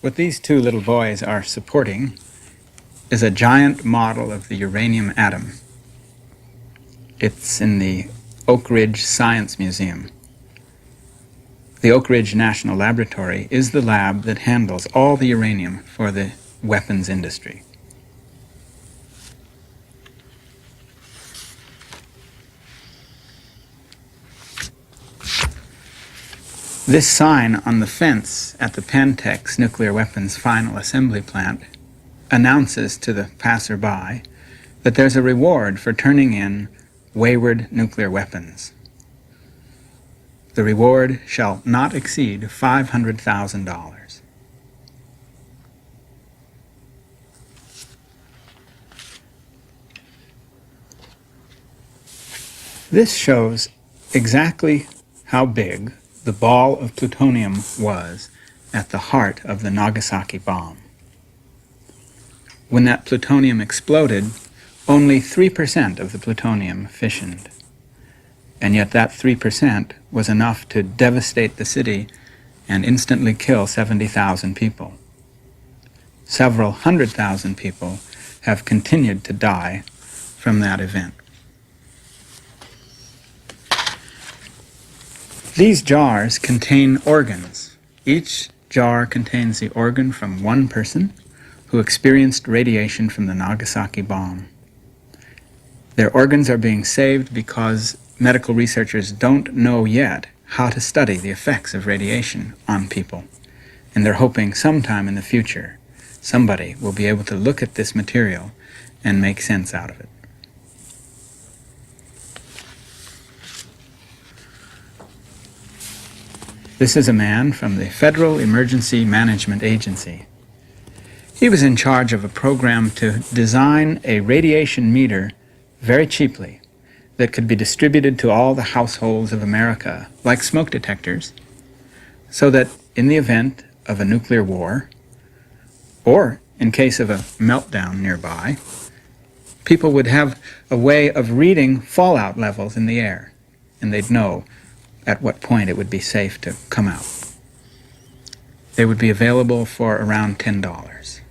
What these two little boys are supporting is a giant model of the uranium atom. It's in the Oak Ridge Science Museum. The Oak Ridge National Laboratory is the lab that handles all the uranium for the weapons industry. This sign on the fence at the Pentex Nuclear Weapons Final Assembly Plant announces to the passerby that there's a reward for turning in wayward nuclear weapons. The reward shall not exceed $500,000. This shows exactly how big the ball of plutonium was at the heart of the Nagasaki bomb. When that plutonium exploded, only 3% of the plutonium fissioned. And yet that 3% was enough to devastate the city and instantly kill 70,000 people. Several 100,000 people have continued to die from that event. These jars contain organs. Each jar contains the organ from one person who experienced radiation from the Nagasaki bomb. Their organs are being saved because medical researchers don't know yet how to study the effects of radiation on people. And they're hoping sometime in the future somebody will be able to look at this material and make sense out of it. This is a man from the Federal Emergency Management Agency. He was in charge of a program to design a radiation meter very cheaply that could be distributed to all the households of America, like smoke detectors, so that in the event of a nuclear war, or in case of a meltdown nearby, people would have a way of reading fallout levels in the air, and they'd know at what point it would be safe to come out. They would be available for around $10.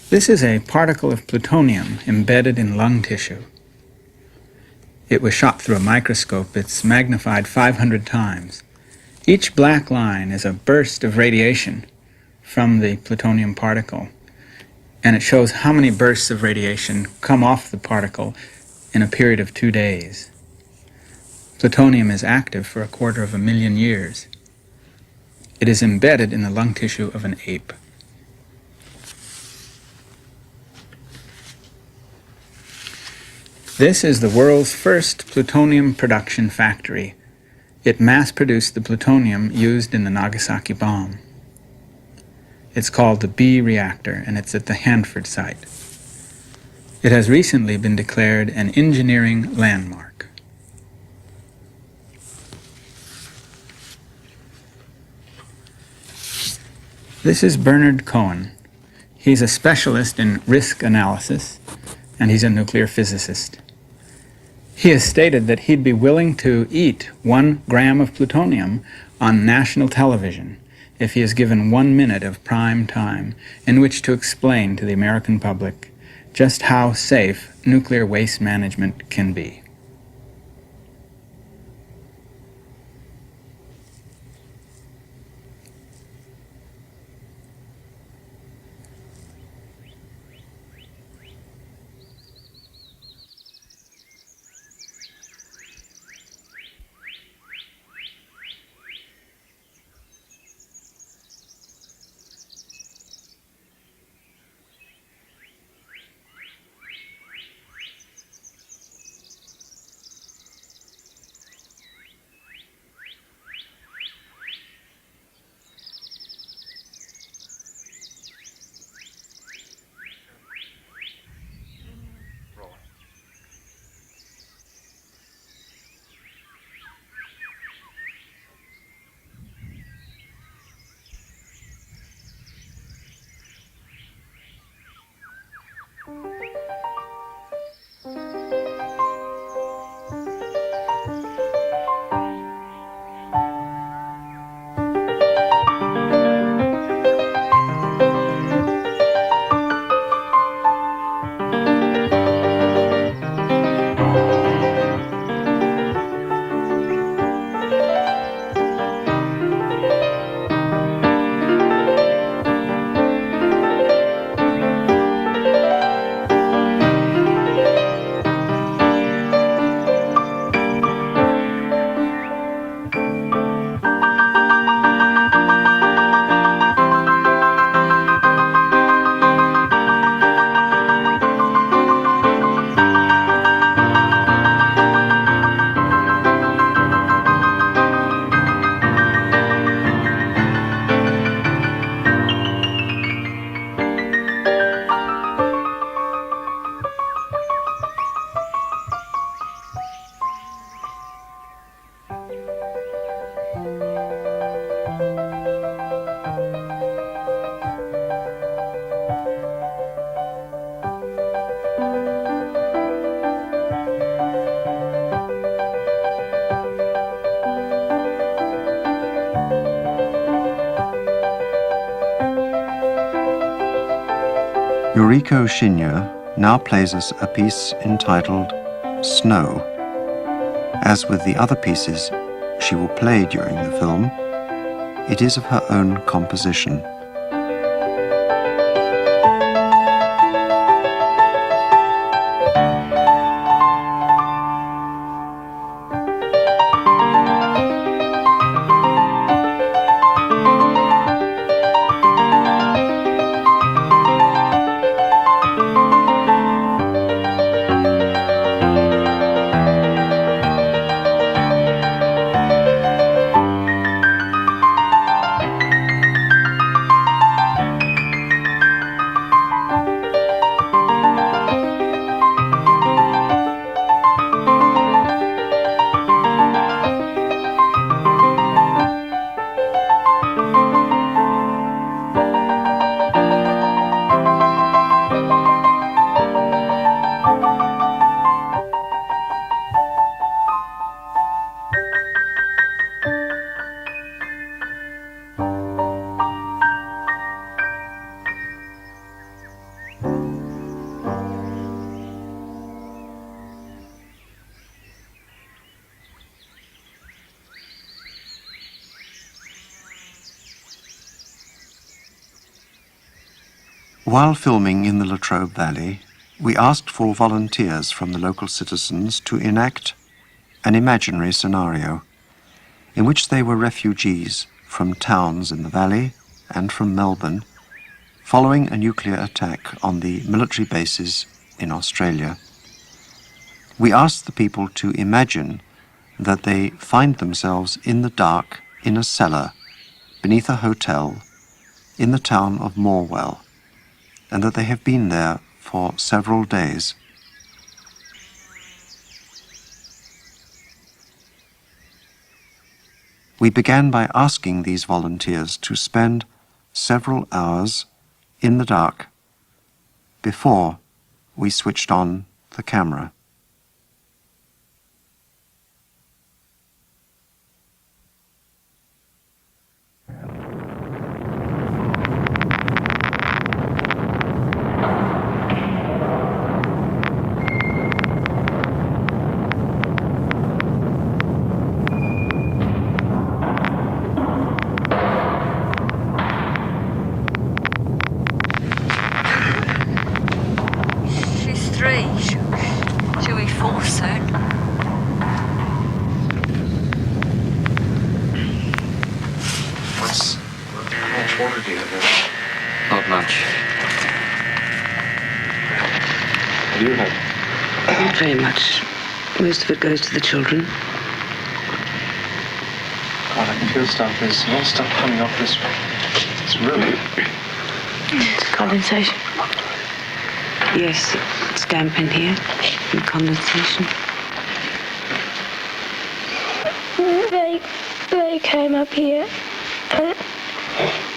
This is a particle of plutonium embedded in lung tissue. It was shot through a microscope. It's magnified 500 times. Each black line is a burst of radiation from the plutonium particle, and it shows how many bursts of radiation come off the particle in a period of 2 days. Plutonium is active for 250,000 years. It is embedded in the lung tissue of an ape. This is the world's first plutonium production factory. It mass-produced the plutonium used in the Nagasaki bomb. It's called the B reactor, and it's at the Hanford site. It has recently been declared an engineering landmark. This is Bernard Cohen. He's a specialist in risk analysis, and he's a nuclear physicist. He has stated that he'd be willing to eat 1 gram of plutonium on national television if he is given 1 minute of prime time in which to explain to the American public just how safe nuclear waste management can be. Noriko Shinya now plays us a piece entitled Snow. As with the other pieces she will play during the film, it is of her own composition. While filming in the Latrobe Valley, we asked for volunteers from the local citizens to enact an imaginary scenario in which they were refugees from towns in the valley and from Melbourne following a nuclear attack on the military bases in Australia. We asked the people to imagine that they find themselves in the dark in a cellar beneath a hotel in the town of Morwell, and that they have been there for several days. We began by asking these volunteers to spend several hours in the dark before we switched on the camera. Not much. You have? Not very much. Most of it goes to the children. God, I can feel stuff. There's a lot of stuff coming off this room. It's condensation. Yes, it's damp in here. And condensation. They came up here.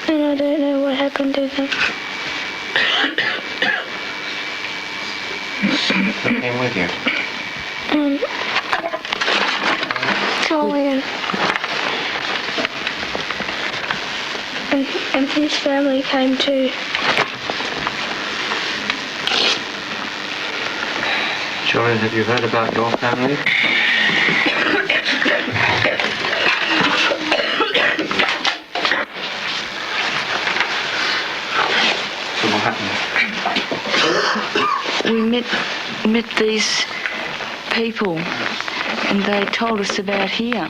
And I don't know what happened to them. Who came with you? Charlie and his family came too. Julian, have you heard about your family? We met these people, and they told us about here.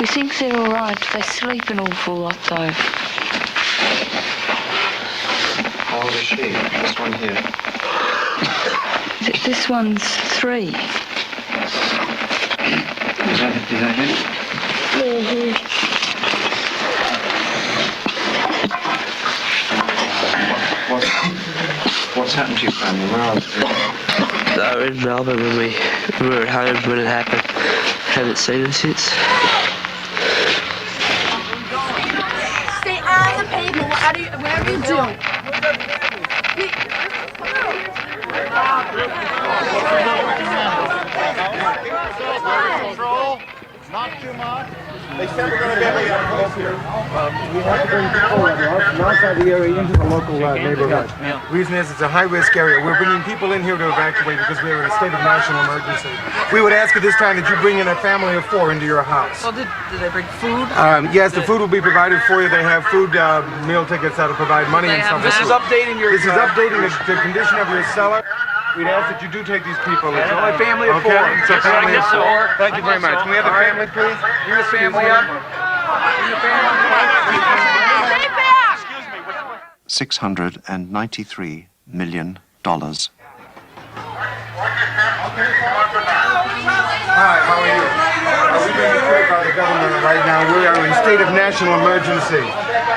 We think they're all right. They sleep an awful lot, though. How old is she? This one here. This one's 3. Is that him? Mm-hmm. What's happened to your family? Where are they? They were in Melbourne when we were at home when it happened. Haven't seen them since. Stay on the pavement. Where are you doing? Not too much. They said we're going to be able to get close here. We have to bring people from outside the area into the local neighborhood. The reason is it's a high-risk area. We're bringing people in here to evacuate because we are in a state of national emergency. We would ask at this time that you bring in a family of 4 into your house. Well, did they bring food? Yes, the food will be provided for you. They have food meal tickets that'll provide money and stuff. This is updating your... This is updating the condition of your cellar. We'd ask that you do take these people in. It's only a family of 4. It's a family of 4. Thank you very much. Can we have the family, please? Bring the family up. Bring the family up. $693 million. Hi, how are you? We're being declared by the government right now. We are in a state of national emergency.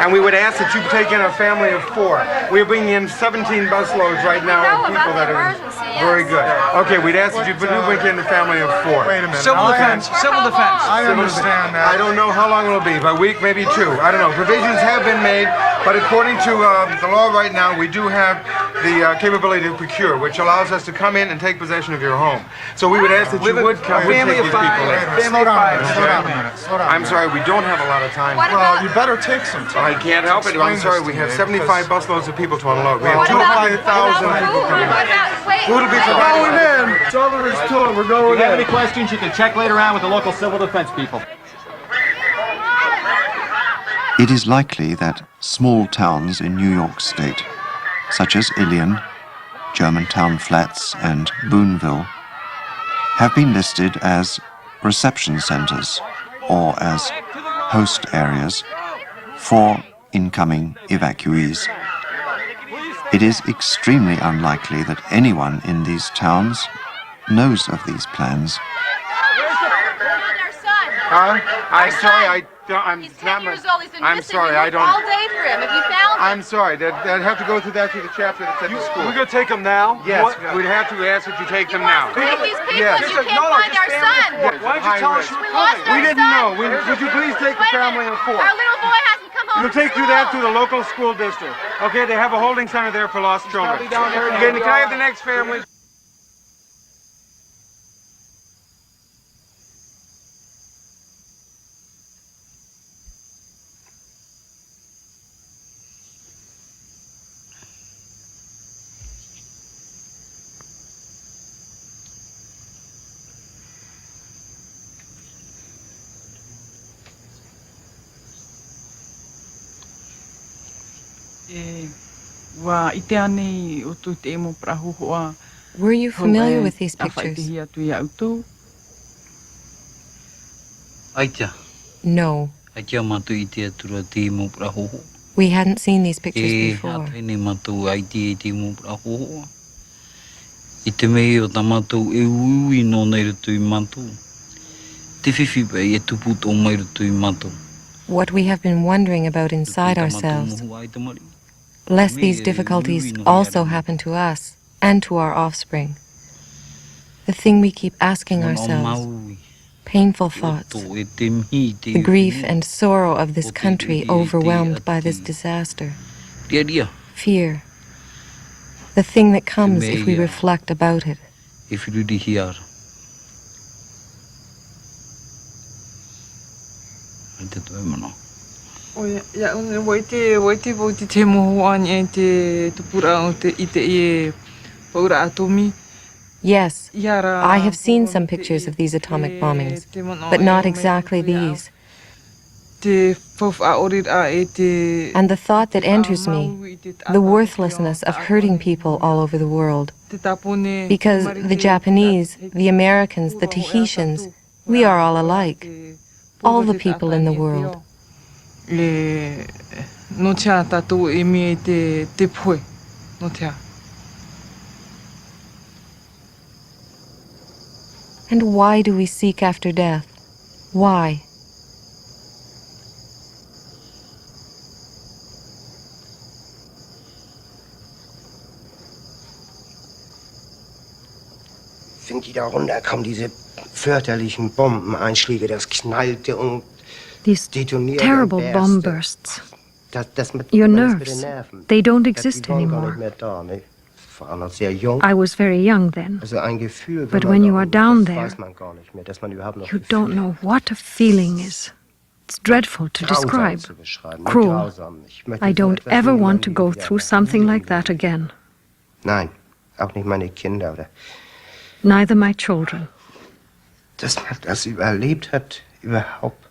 And we would ask that you take in a family of 4. We are bringing in 17 busloads right now of people that are very good. Okay, we'd ask that you bring in a family of 4. Wait a minute. Civil defense. Civil defense. I understand that. I don't know how long it'll be. A week, maybe 2. I don't know. Provisions have been made, but according to the law right now, we do have the capability to procure, which allows us to come in and take possession of your home. So we would ask that you would come and take these people in. Family of 5. Slow down a minute. I'm sorry, we don't have a lot of time. Well, you better take some time. I can't help it. I'm sorry, we have 75 busloads of people to unload. We have 200,000 people coming in. Food will be provided. We're going in. That's all there is to it. We're going in. If you have any questions, you can check later on with the local civil defense people. It is likely that small towns in New York State, such as Ilion, Germantown Flats, and Boonville, have been listed as reception centers or as host areas for incoming evacuees. It is extremely unlikely that anyone in these towns knows of these plans. I'm sorry, He's 10 years old. He's been I'm missing. sorry, We I looked don't. all day for him. If you found him. I'm sorry. They'd have to go through the chapter that's at the school. We're going to take them now? Yes, we'd have to ask that you take them now. Take these people Yes. and you can't find our son. Why did you tell us you were We lost coming? our We didn't son. know. Would you please take the Wait a family of minute. 4? Our little boy hasn't come home. You'll take through that to the local school district. Okay, they have a holding center there for lost children. probably down there. Can I have the next family? Were you familiar with these pictures? No. We hadn't seen these pictures before. What we have been wondering about inside ourselves, lest these difficulties also happen to us and to our offspring. The thing we keep asking ourselves, painful thoughts, the grief and sorrow of this country overwhelmed by this disaster, fear, the thing that comes if we reflect about it. Yes, I have seen some pictures of these atomic bombings, but not exactly these. And the thought that enters me, the worthlessness of hurting people all over the world. Because the Japanese, the Americans, the Tahitians, we are all alike. All the people in the world. And why do we seek after death? Why? Wenn die da runterkamen, diese fürchterlichen Bombeneinschläge, das knallte und These detonierte terrible und bomb berste. bursts. Das mit Your das mit den nerves, Nerven. they don't Das exist die Bomben gar anymore. nicht mehr da, ne? I was very young then. But when you are down there, you don't know what a feeling is. It's dreadful to describe. Cruel. I don't ever want to go through something like that again. Nein, auch nicht meine Kinder, oder? Neither my children. Dass man das überlebt hat, überhaupt,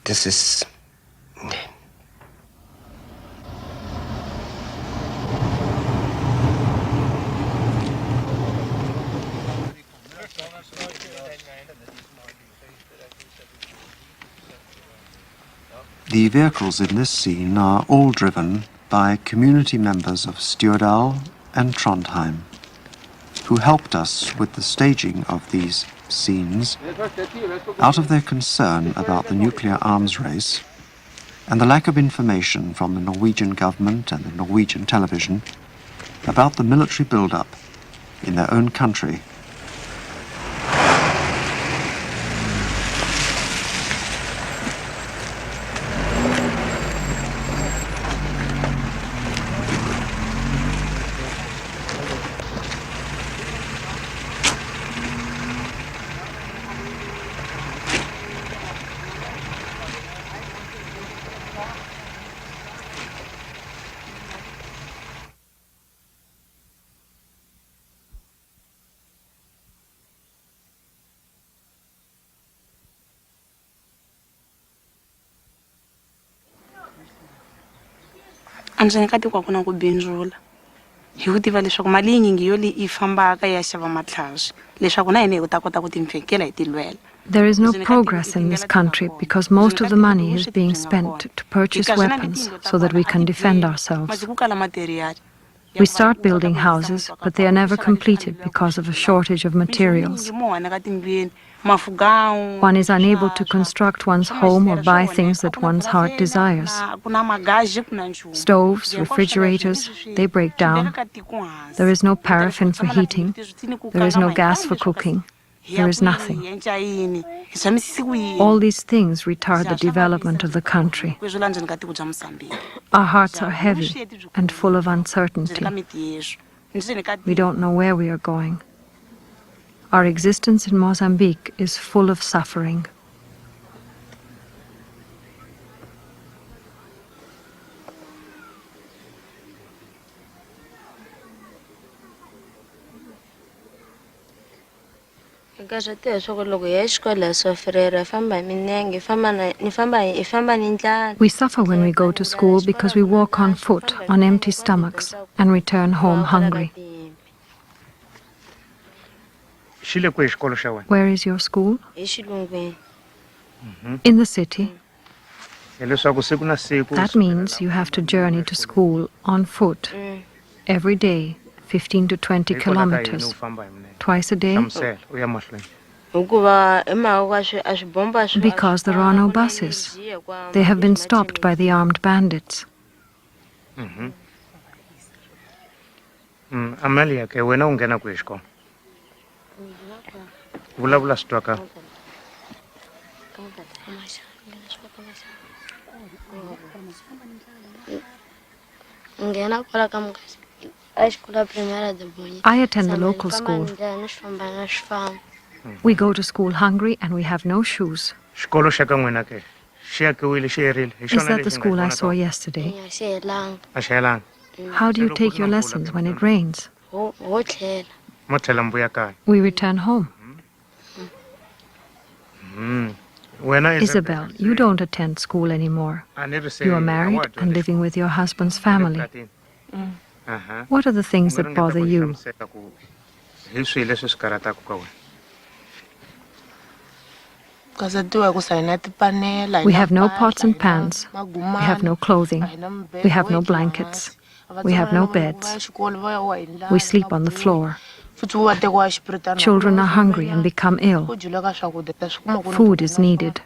das ist... Nee. The vehicles in this scene are all driven by community members of Stjørdal and Trondheim, who helped us with the staging of these scenes out of their concern about the nuclear arms race and the lack of information from the Norwegian government and the Norwegian television about the military build-up in their own country. Anjani ka tikwa kuna ku bindzula hi ku tiva leswaku mali yinyingi yo li I fambaka ya xava matlhazi leswaku na yena hi ta kota ku timfekela hi tilwela. There is no progress in this country because most of the money is being spent to purchase weapons so that we can defend ourselves. We start building houses, but they are never completed because of a shortage of materials. One is unable to construct one's home or buy things that one's heart desires. Stoves, refrigerators, they break down. There is no paraffin for heating. There is no gas for cooking. There is nothing. All these things retard the development of the country. Our hearts are heavy and full of uncertainty. We don't know where we are going. Our existence in Mozambique is full of suffering. We suffer when we go to school because we walk on foot, on empty stomachs, and return home hungry. Where is your school? In the city. That means you have to journey to school on foot every day, 15 to 20 kilometers, twice a day. Because there are no buses. They have been stopped by the armed bandits. Amelia, que wena ungena kwishko. Vula straka. I attend the local school. We go to school hungry and we have no shoes. Is that the school I saw yesterday? How do you take your lessons when it rains? We return home. Isabel, you don't attend school anymore. You are married and living with your husband's family. What are the things that bother you? We have no pots and pans. We have no clothing. We have no blankets. We have no beds. We sleep on the floor. Children are hungry and become ill. Food is needed.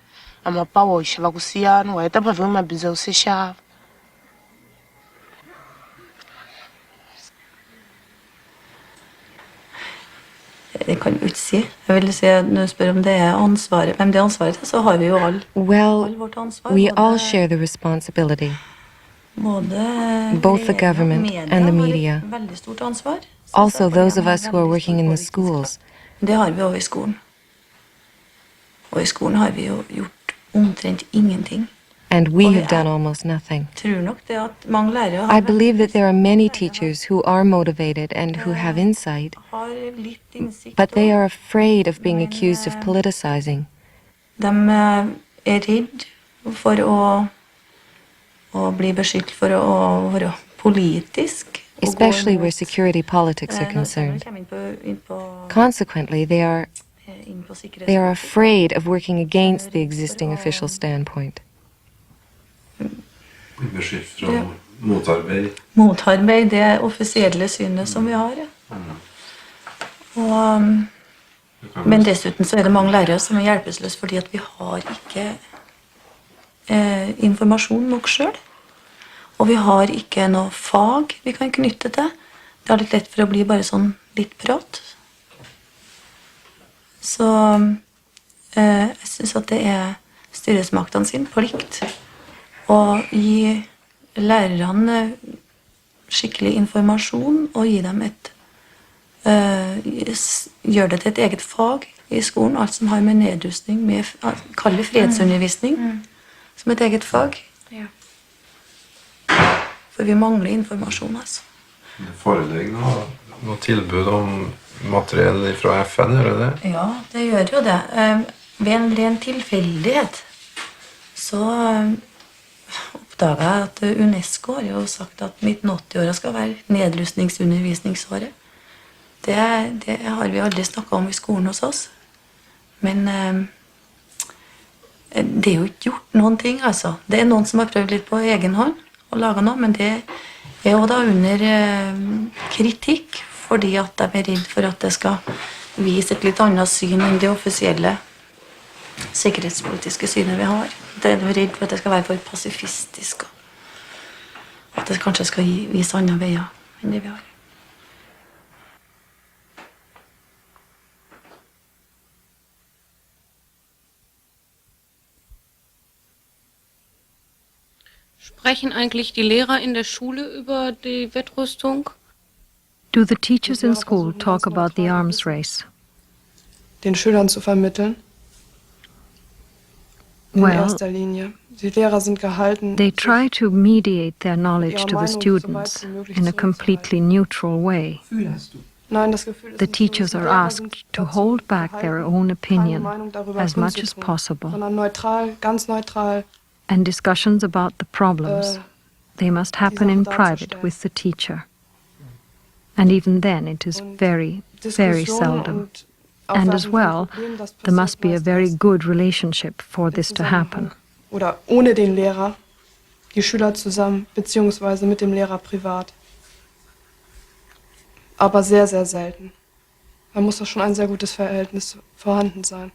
Det kan jo ikke si. Jeg vil si at når du spør om det ansvaret, hvem det ansvaret til, så har vi jo alle. Well, we all share the responsibility. Both the government and the media, also those of us who are working in the schools. Det har vi også I skolen. Og I skolen har vi jo gjort omtrent ingenting. And we have done almost nothing. I believe that there are many teachers who are motivated and who have insight, but they are afraid of being accused of politicizing. De redd for å bli beskyldt for å være politisk. Especially where security politics are concerned. Consequently, they are afraid of working against the existing official standpoint. Beskyldt fra motarbeid. Motarbeid, det offisielle synet som vi har, ja. Men dessuten så det mange lærere som hjelpeløse fordi at vi har ikke informasjon nok selv. Og vi har ikke noe fag vi kan knytte til. Det har litt lett for å bli bare sånn litt prat. Så jeg synes at det styresmaktene sin plikt å gi lærerne skikkelig informasjon og gi dem gjør det til et eget fag I skolen, alt som har med nedrustning, kall det fredsundervisning, som et eget fag. Ja. For vi mangler informasjon, altså. Det foreligger noe tilbud om materiell fra FN, gjør det? Ja, det gjør jo det. Ved en ren tilfeldighet så oppdaget jeg at UNESCO har jo sagt at 1980-året skal være nedrustningsundervisningsåret. Det har vi aldri snakket om I skolen hos oss. Men det jo ikke gjort noen ting, altså. Det noen som har prøvd litt på egen hånd å lage noe, men det jo da under kritikk, fordi at de redd for at det skal vise et litt annet syn enn det offisielle sikkerhetspolitiske synet vi har. De redd for at det skal være for pasifistisk, og at det kanskje skal vise andre veier enn det vi har. Sprechen eigentlich die Lehrer in der Schule über die Wettrüstung? Do the teachers in school talk about the arms race? Den Schülern zu vermitteln. In erster Linie. Die Lehrer sind gehalten. They try to mediate their knowledge to the students in a completely neutral way. The teachers are asked to hold back their own opinion as much as possible. Neutral, ganz neutral. And discussions about the problems, they must happen in private with the teacher. And even then it is very, very seldom. And as well, there must be a very good relationship for this to happen. Oder ohne den Lehrer, die Schüler zusammen, beziehungsweise mit dem Lehrer privat. Aber sehr, sehr selten. Da muss doch schon ein sehr gutes Verhältnis vorhanden sein.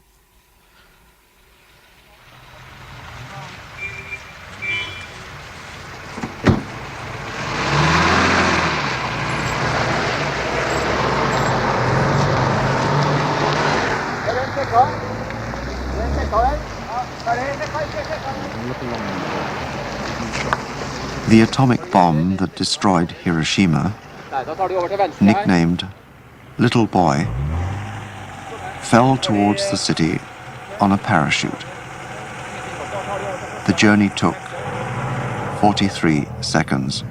The atomic bomb that destroyed Hiroshima, nicknamed Little Boy, fell towards the city on a parachute. The journey took 43 seconds.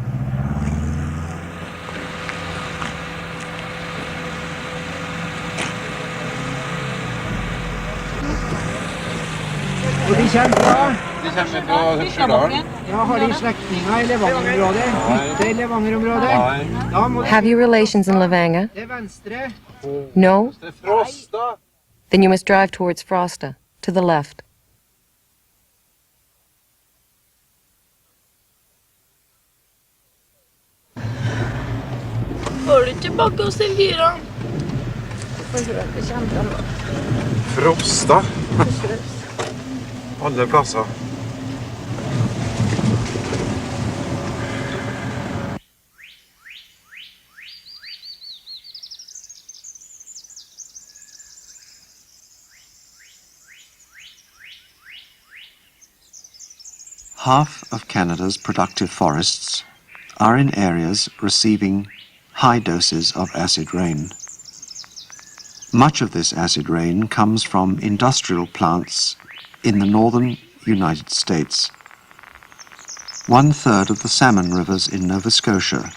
Og de kommer fra? De kommer fra Stjørdal. Ja, har de slektninger I Levanger-området? Hytte I Levanger-området? Have you relations in Levanger? Det venstre. No? Frosta. Then you must drive towards Frosta, to the left. Var du tilbake hos Elvira? Frosta. Alle plasser. half of Canada's productive forests are in areas receiving high doses of acid rain. Much of this acid rain comes from industrial plants in the northern United States. 1/3 of the salmon rivers in Nova Scotia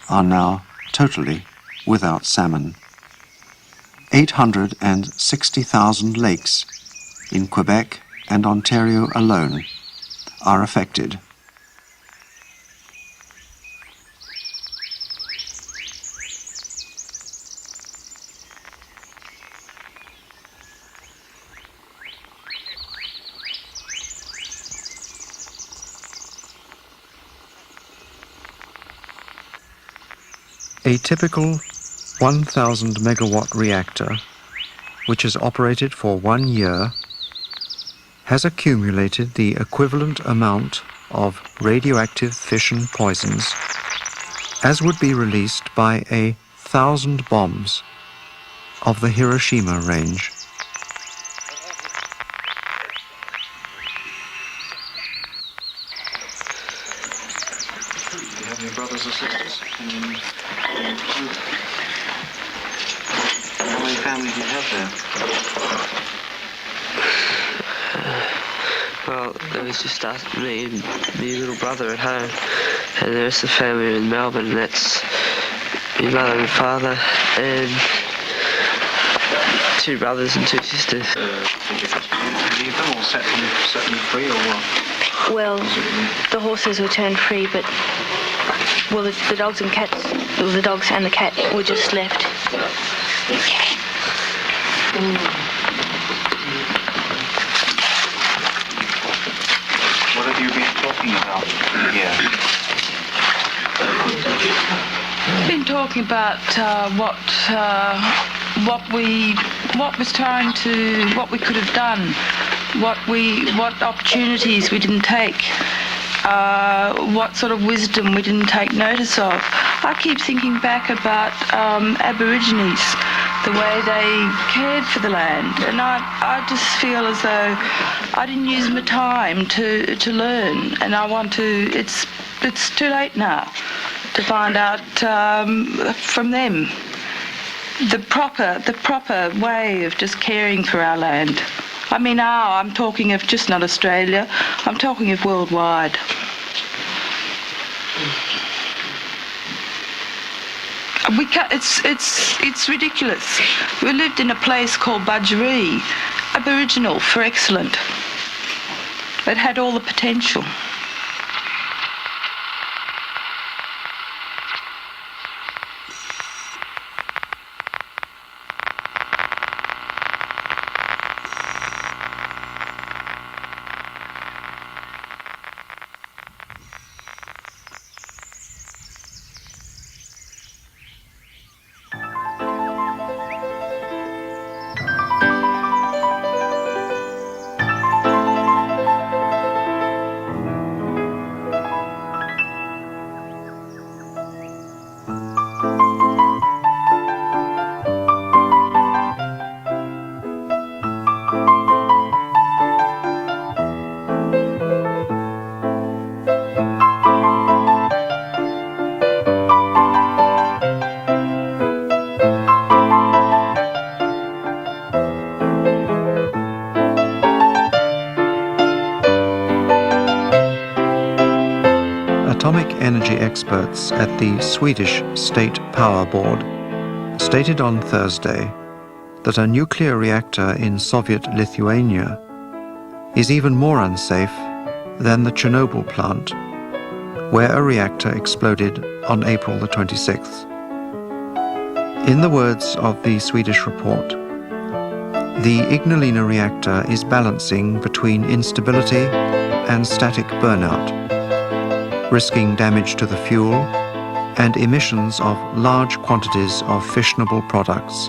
are now totally without salmon. 860,000 lakes in Quebec and Ontario alone are affected. A typical 1,000 megawatt reactor, which has operated for 1 year, has accumulated the equivalent amount of radioactive fission poisons as would be released by 1,000 bombs of the Hiroshima range. Do you have any brothers or sisters? How many family do you have there? Well, there was just us, me and my little brother at home, and the rest of the family are in Melbourne, and that's my mother and father, and 2 brothers and 2 sisters. Leave them or set them free or what? Well, the horses were turned free, but well, the dogs and cats, well, the dogs and the cat were just left. What have you been talking about here? Been talking about what we could have done, what opportunities we didn't take, what sort of wisdom we didn't take notice of. I keep thinking back about Aborigines, the way they cared for the land, and I just feel as though I didn't use my time to learn, and I want to. It's too late now to find out from them the proper way of just caring for our land. I mean, now I'm talking of just not Australia. I'm talking of worldwide. It's ridiculous. We lived in a place called Budgeree, Aboriginal for excellent. It had all the potential. Atomic energy experts at the Swedish State Power Board stated on Thursday that a nuclear reactor in Soviet Lithuania is even more unsafe than the Chernobyl plant, where a reactor exploded on April the 26th. In the words of the Swedish report, the Ignalina reactor is balancing between instability and static burnout, risking damage to the fuel and emissions of large quantities of fissionable products.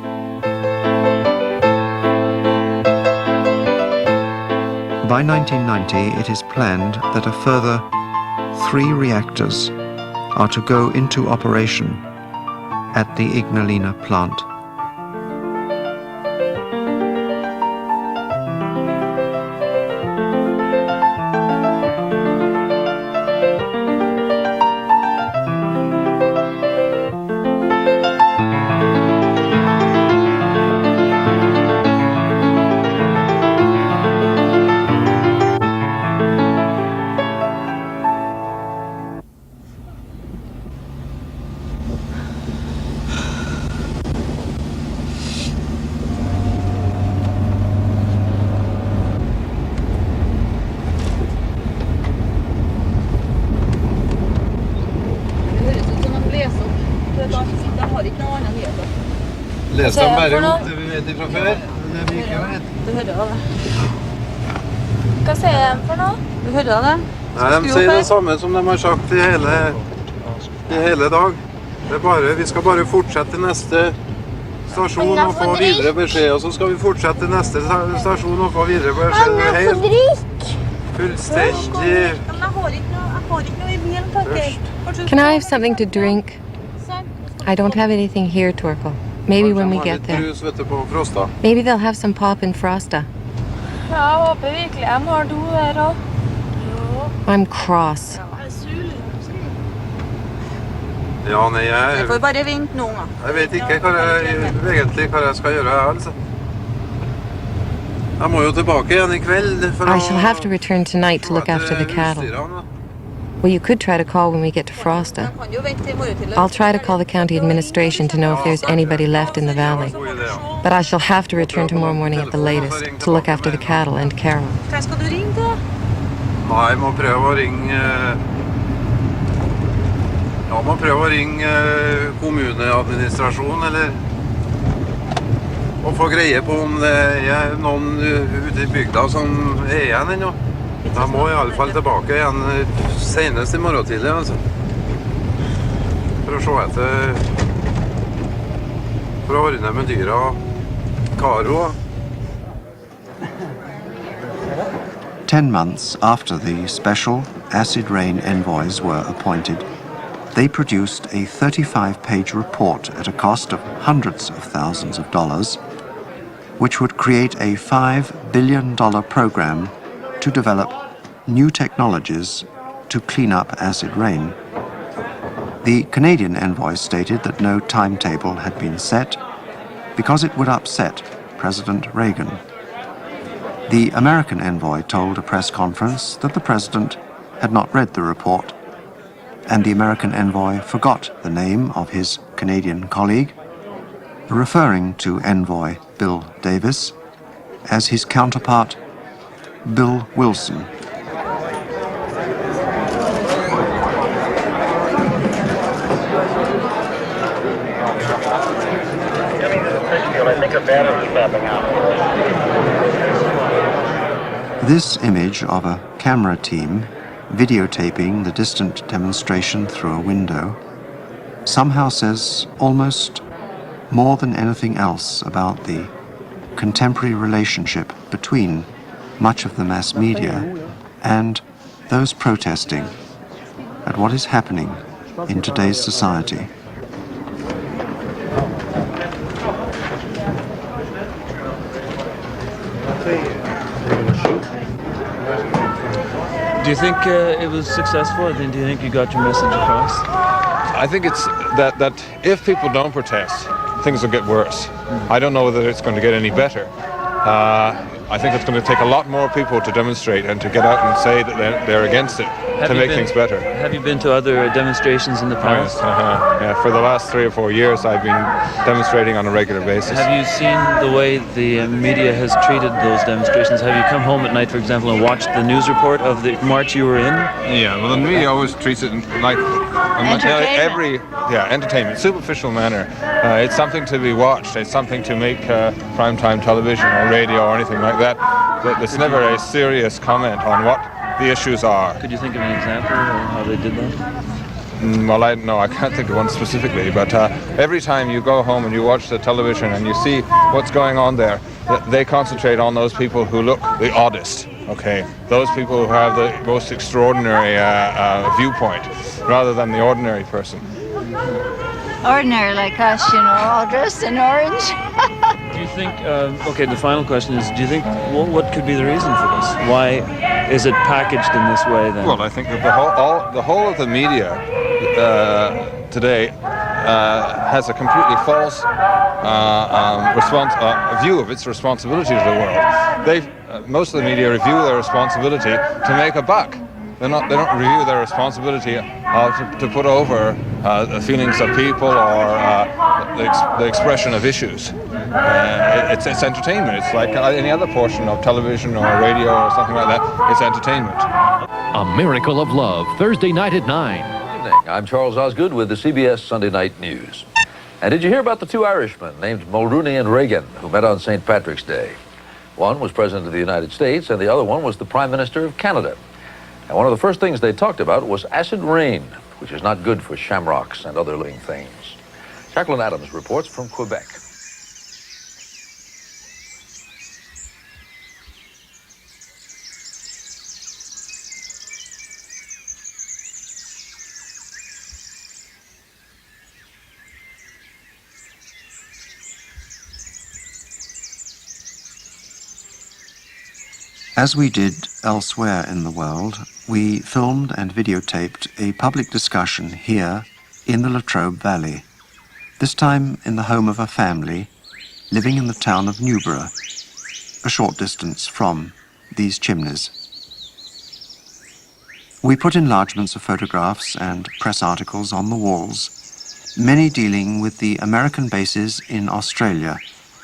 By 1990, it is planned that a further 3 reactors are to go into operation at the Ignalina plant. Leser de bare opp det vi vet fra før? Det vi ikke vet. Du hører det. Hva sier de for noe? Du hører det? Nei, de sier det samme som de har sagt i hele dag. Det er bare, vi skal bare fortsette til neste stasjon og få videre beskjed, og så skal vi fortsette til neste stasjon og få videre beskjed. Det er helt fullstendig Can I have something to drink? I don't have anything here, Torkel. Maybe when we get there. Maybe they'll have some pop and Frosta. Ja, jeg håper virkelig jeg må ha do der også. I'm cross. Ja, nei, Jeg får bare vente nå. Jeg vet ikke egentlig hva jeg skal gjøre, altså. Jeg må jo tilbake igjen i kveld for I shall have to return tonight to look after the cattle. Well, you could try to call when we get to Frosta. I'll try to call the county administration to know if there's anybody left in the valley. But I shall have to return tomorrow morning at the latest to look after the cattle and Carol. Hva skal du ringe da? Nei, jeg må prøve å ringe... Ja, jeg må prøve å ringe kommuneadministrasjonen, eller... Og få greie på om det er noen ute i bygda som er igjen ennå. Jeg må i alle fall tilbake igjen senest i morgen tidlig, altså. For å se etter... For å ordne med dyra og Karo. 10 months after the special acid rain envoys were appointed, they produced a 35-page report at a cost of hundreds of thousands of dollars, which would create a $5 billion program to develop new technologies to clean up acid rain. The Canadian envoy stated that no timetable had been set because it would upset President Reagan. The American envoy told a press conference that the president had not read the report, and the American envoy forgot the name of his Canadian colleague, referring to envoy Bill Davis as his counterpart, Bill Wilson. This image of a camera team videotaping the distant demonstration through a window somehow says almost more than anything else about the contemporary relationship between much of the mass media and those protesting at what is happening in today's society. Do you think it was successful? Do you think you got your message across? I think it's that if people don't protest, things will get worse. I don't know whether it's going to get any better. I think it's going to take a lot more people to demonstrate and to get out and say that they're against it to make things better. Have you been to other demonstrations in the past? Yeah, for the last 3 or 4 years I've been demonstrating on a regular basis. Have you seen the way the media has treated those demonstrations? Have you come home at night, for example, and watched the news report of the march you were in? Yeah, well, the media always treats it like entertainment, superficial manner. It's something to be watched. It's something to make primetime television or radio or anything like that. But it's never a serious comment on what the issues are. Could you think of an example of how they did that? Well, I can't think of one specifically, but every time you go home and you watch the television and you see what's going on there, they concentrate on those people who look the oddest, okay? Those people who have the most extraordinary viewpoint, rather than the ordinary person. Ordinary like us, you know, all dressed in orange. Do you think, okay, the final question is, do you think, what could be the reason for this? Why is it packaged in this way then? Well, I think that the whole of the media today has a completely false view of its responsibility to the world. Most of the media review their responsibility to make a buck. They don't review their responsibility to put over the feelings of people or the expression of issues. It's entertainment. It's like any other portion of television or radio or something like that. It's entertainment. A Miracle of Love, Thursday night at 9. Good evening. I'm Charles Osgood with the CBS Sunday Night News. And did you hear about the two Irishmen named Mulrooney and Reagan who met on St. Patrick's Day? One was President of the United States and the other one was the Prime Minister of Canada. And one of the first things they talked about was acid rain, which is not good for shamrocks and other living things. Jacqueline Adams reports from Quebec. As we did elsewhere in the world, we filmed and videotaped a public discussion here in the Latrobe Valley, this time in the home of a family living in the town of Newborough, a short distance from these chimneys. We put enlargements of photographs and press articles on the walls, many dealing with the American bases in Australia,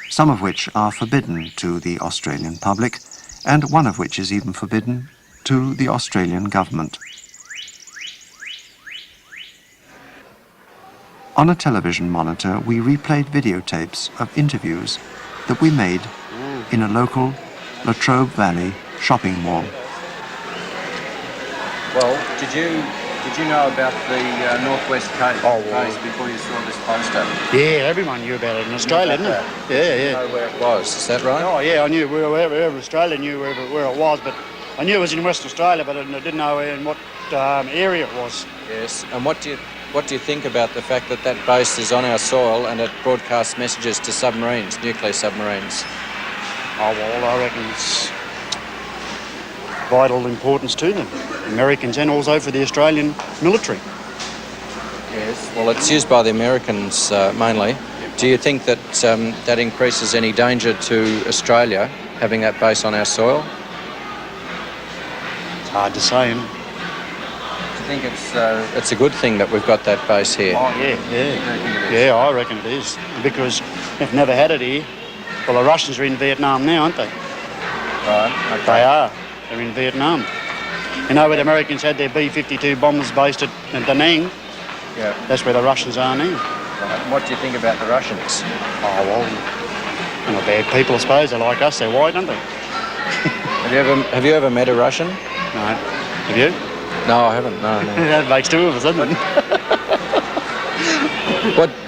some of which are forbidden to the Australian public, and one of which is even forbidden to the Australian government. On a television monitor, we replayed videotapes of interviews that we made in a local Latrobe Valley shopping mall. Well, did you know about the Northwest Cape base before you saw this poster? Yeah, everyone knew about it in Australia, didn't it? Yeah. You know where it was, is that right? Oh, yeah, I knew wherever Australia knew where it was, but I knew it was in Western Australia, but I didn't know in what area it was. Yes, and what do you think about the fact that that base is on our soil and it broadcasts messages to submarines, nuclear submarines? Oh, well, I reckon it's vital importance to them, Americans, and also for the Australian military. Yes, well, it's used by the Americans mainly. Do you think that that increases any danger to Australia, having that base on our soil? It's hard to say, isn't it? Do you think it's a good thing that we've got that base here? Oh, yeah, I reckon it is, because they've never had it here. Well, the Russians are in Vietnam now, aren't they? Right, okay. They are. They're in Vietnam. You know where the Americans had their B-52 bombers based at Da Nang? Yeah. That's where the Russians are now. Right. And what do you think about the Russians? Oh, well, they're not bad people, I suppose. They're like us. They're white, aren't they? Have you ever met a Russian? No. Have you? No, I haven't. No. That makes two of us, doesn't it?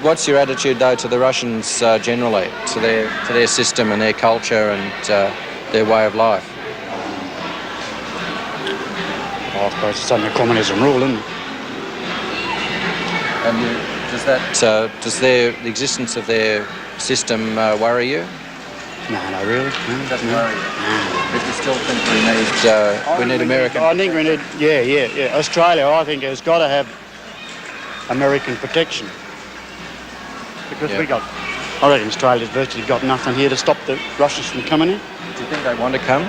What's your attitude, though, to the Russians generally, to their system and their culture and their way of life? Well, I suppose it's under communism rule, isn't it? And does the existence of their system worry you? No, really. It doesn't worry you? No. But you still think we need American... I think we need, yeah. Australia, I think, has got to have American protection. Because I reckon Australia's virtually got nothing here to stop the Russians from coming in. Do you think they want to come?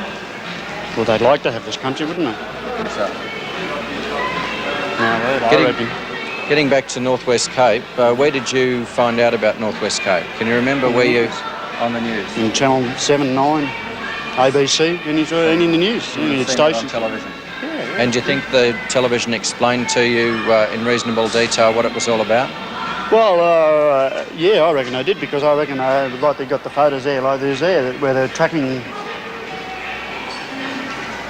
Well, they'd like to have this country, wouldn't they? I think so. I reckon. Getting back to Northwest Cape, where did you find out about Northwest Cape? Can you remember where you... On the news? In Channel 7, 9, ABC, any in the news, any station. On television? Yeah. And do you think the television explained to you in reasonable detail what it was all about? Well, yeah, I reckon they did, because I reckon like they got the photos there, like there's there, where they're tracking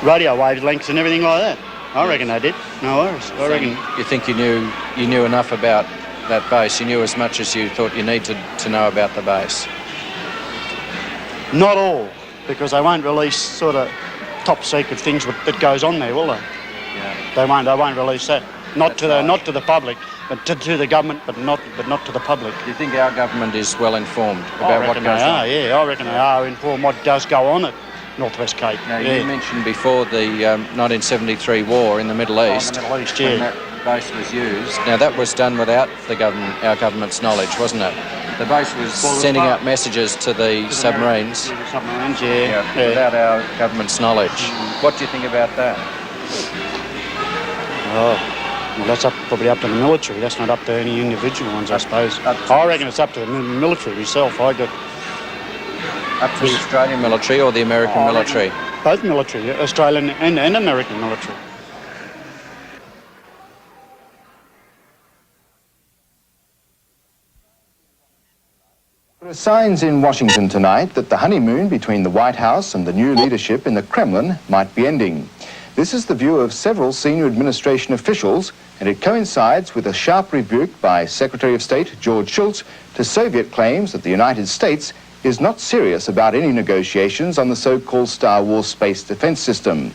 radio wavelengths and everything like that. I reckon they did. No worries. I reckon. You think you knew enough about that base? You knew as much as you thought you needed to know about the base? Not all, because they won't release sort of top secret things that goes on there, will they? Yeah. They won't release that. Not to the public, but to the government, but not to the public. Do you think our government is well informed about what goes on? Yeah, I reckon they are informed what does go on at Northwest Cape. Now, you mentioned before the 1973 war in the Middle East. In the Middle East, when that base was used. Now, that was done without our government's knowledge, wasn't it? The base was sending out messages to the submarines. The submarines, yeah. Without our government's knowledge. What do you think about that? Oh, well, that's probably up to the military. That's not up to any individual ones, I suppose. I reckon it's up to the military itself. Up to the Australian military or the American military? Both military, Australian and American military. There are signs in Washington tonight that the honeymoon between the White House and the new leadership in the Kremlin might be ending. This is the view of several senior administration officials, and it coincides with a sharp rebuke by Secretary of State George Shultz to Soviet claims that the United States is not serious about any negotiations on the so-called Star Wars space defense system.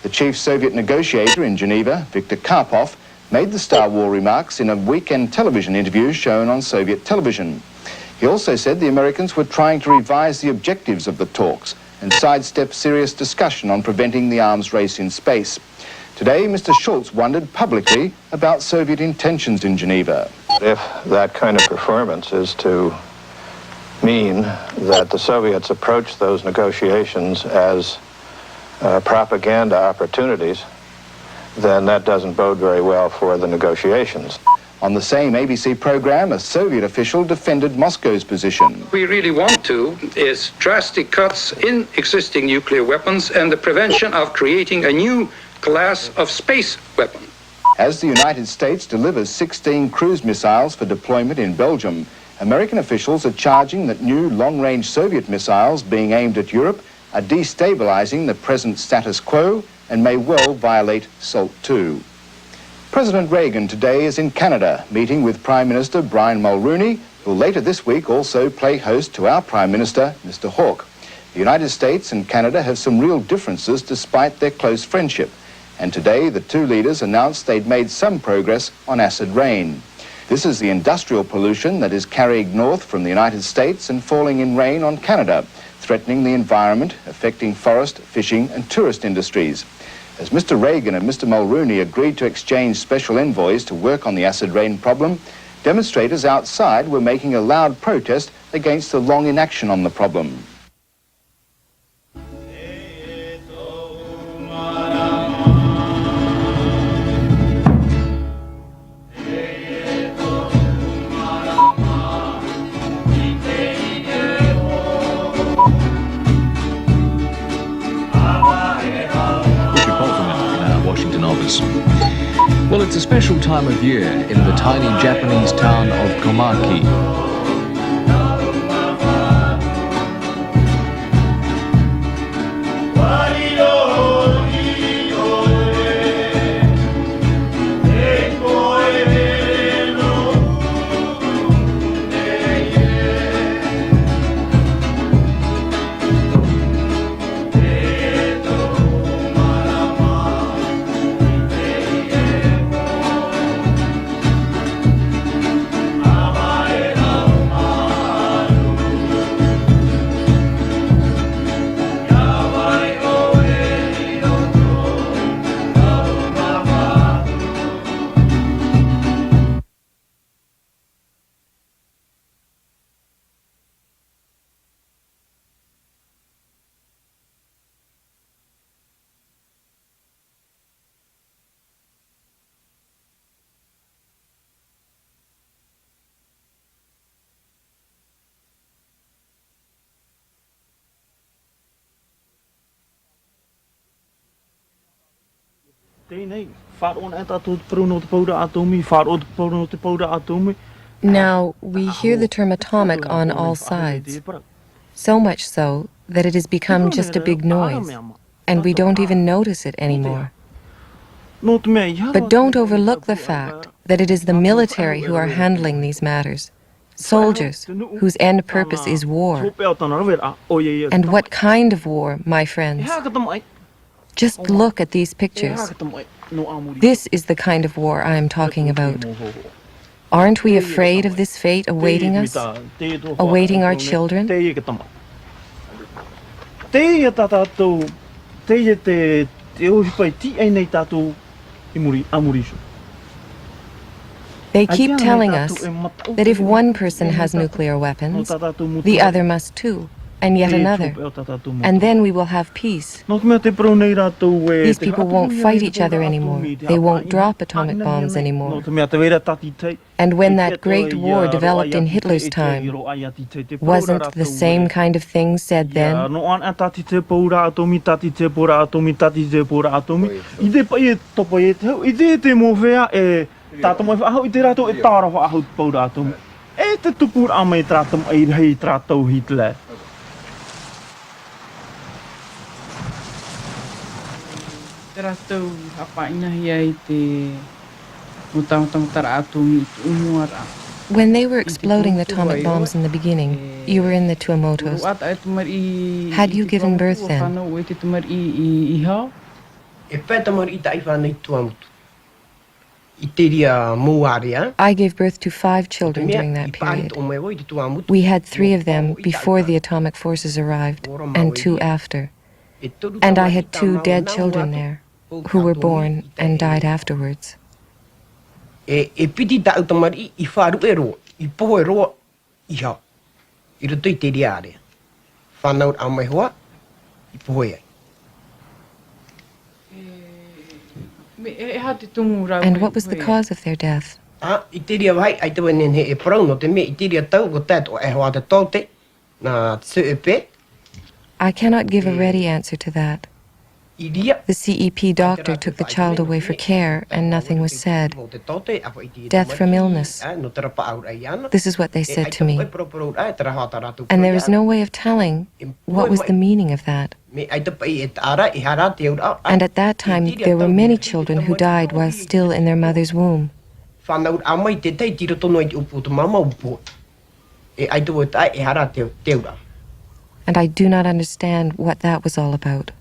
The chief Soviet negotiator in Geneva, Viktor Karpov, made the Star War remarks in a weekend television interview shown on Soviet television. He also said the Americans were trying to revise the objectives of the talks and sidestep serious discussion on preventing the arms race in space. Today, Mr. Shultz wondered publicly about Soviet intentions in Geneva. If that kind of performance is to mean that the Soviets approach those negotiations as propaganda opportunities, then that doesn't bode very well for the negotiations. On the same ABC program, a Soviet official defended Moscow's position. What we really want to is drastic cuts in existing nuclear weapons and the prevention of creating a new class of space weapon. As the United States delivers 16 cruise missiles for deployment in Belgium, American officials are charging that new long-range Soviet missiles being aimed at Europe are destabilizing the present status quo and may well violate SALT II. President Reagan today is in Canada, meeting with Prime Minister Brian Mulroney, who will later this week also play host to our Prime Minister, Mr. Hawke. The United States and Canada have some real differences despite their close friendship, and today the two leaders announced they'd made some progress on acid rain. This is the industrial pollution that is carried north from the United States and falling in rain on Canada, threatening the environment, affecting forest, fishing and tourist industries. As Mr. Reagan and Mr. Mulroney agreed to exchange special envoys to work on the acid rain problem, demonstrators outside were making a loud protest against the long inaction on the problem. Well, it's a special time of year in the tiny Japanese town of Komaki. Now, we hear the term atomic on all sides, so much so that it has become just a big noise, and we don't even notice it anymore. But don't overlook the fact that it is the military who are handling these matters, soldiers whose end purpose is war. And what kind of war, my friends? Just look at these pictures. This is the kind of war I am talking about. Aren't we afraid of this fate awaiting us, awaiting our children? They keep telling us that if one person has nuclear weapons, the other must too, and yet another, and then we will have peace. These people won't fight each other anymore. They won't drop atomic bombs anymore. And when that great war developed in Hitler's time, wasn't the same kind of thing said then? tupur amai tratam ai tratou Hitler. Tratou apa ina hiai te utang taratu umuara. When they were exploding the atomic bombs in the beginning, you were in the Tuamotus. Had you given birth then? I gave birth to 5 children during that period. We had 3 of them before the atomic forces arrived, and 2 after. And I had 2 dead children there, who were born and died afterwards. And what was the cause of their death? I cannot give a ready answer to that. The CEP doctor took the child away for care, and nothing was said. Death from illness. This is what they said to me. And there is no way of telling what was the meaning of that. And at that time, there were many children who died while still in their mother's womb. And I do not understand what that was all about.